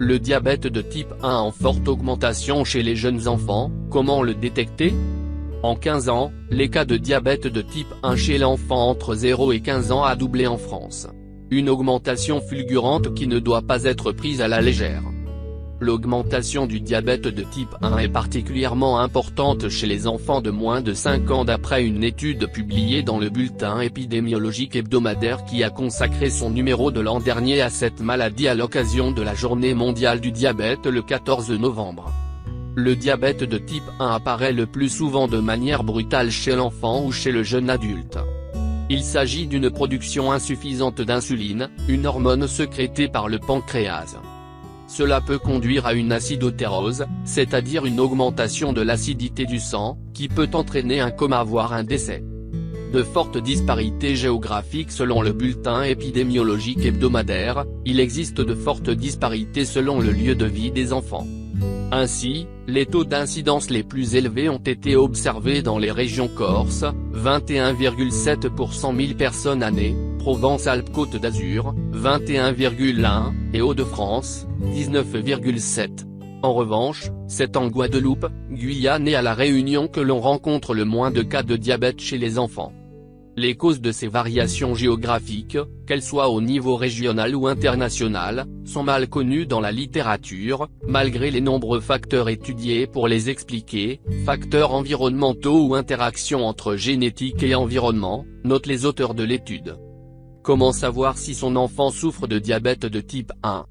Le diabète de type 1 en forte augmentation chez les jeunes enfants, comment le détecter? En 15 ans, les cas de diabète de type 1 chez l'enfant entre 0 et 15 ans a doublé en France. Une augmentation fulgurante qui ne doit pas être prise à la légère. L'augmentation du diabète de type 1 est particulièrement importante chez les enfants de moins de 5 ans d'après une étude publiée dans le bulletin épidémiologique hebdomadaire qui a consacré son numéro de l'an dernier à cette maladie à l'occasion de la Journée mondiale du diabète le 14 novembre. Le diabète de type 1 apparaît le plus souvent de manière brutale chez l'enfant ou chez le jeune adulte. Il s'agit d'une production insuffisante d'insuline, une hormone sécrétée par le pancréas. Cela peut conduire à une acidotérose, c'est-à-dire une augmentation de l'acidité du sang, qui peut entraîner un coma voire un décès. De fortes disparités géographiques selon le bulletin épidémiologique hebdomadaire, il existe de fortes disparités selon le lieu de vie des enfants. Ainsi, les taux d'incidence les plus élevés ont été observés dans les régions Corse, 21,7 pour 100 000 personnes années, Provence-Alpes-Côte d'Azur, 21,1, et Hauts-de-France, 19,7. En revanche, c'est en Guadeloupe, Guyane et à La Réunion que l'on rencontre le moins de cas de diabète chez les enfants. Les causes de ces variations géographiques, qu'elles soient au niveau régional ou international, sont mal connues dans la littérature, malgré les nombreux facteurs étudiés pour les expliquer, facteurs environnementaux ou interactions entre génétique et environnement, notent les auteurs de l'étude. Comment savoir si son enfant souffre de diabète de type 1?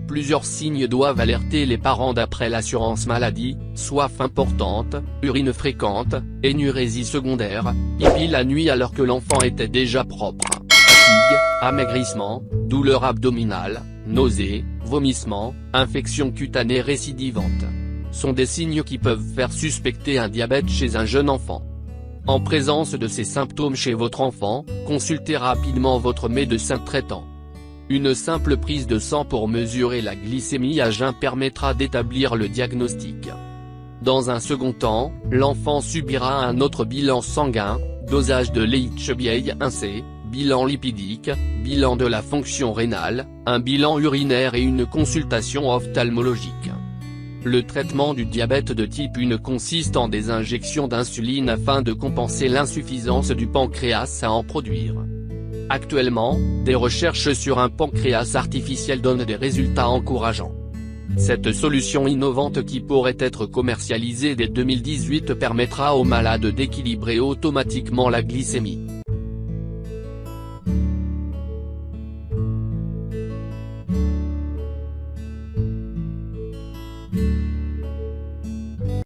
Plusieurs signes doivent alerter les parents d'après l'assurance maladie: soif importante, urine fréquente, énurésie secondaire, pipi la nuit alors que l'enfant était déjà propre, fatigue, amaigrissement, douleur abdominale, nausées, vomissements, infection cutanée récidivante. Sont des signes qui peuvent faire suspecter un diabète chez un jeune enfant. En présence de ces symptômes chez votre enfant, consultez rapidement votre médecin traitant. Une simple prise de sang pour mesurer la glycémie à jeun permettra d'établir le diagnostic. Dans un second temps, l'enfant subira un autre bilan sanguin, dosage de HbA1c, bilan lipidique, bilan de la fonction rénale, un bilan urinaire et une consultation ophtalmologique. Le traitement du diabète de type 1 consiste en des injections d'insuline afin de compenser l'insuffisance du pancréas à en produire. Actuellement, des recherches sur un pancréas artificiel donnent des résultats encourageants. Cette solution innovante qui pourrait être commercialisée dès 2018 permettra aux malades d'équilibrer automatiquement la glycémie.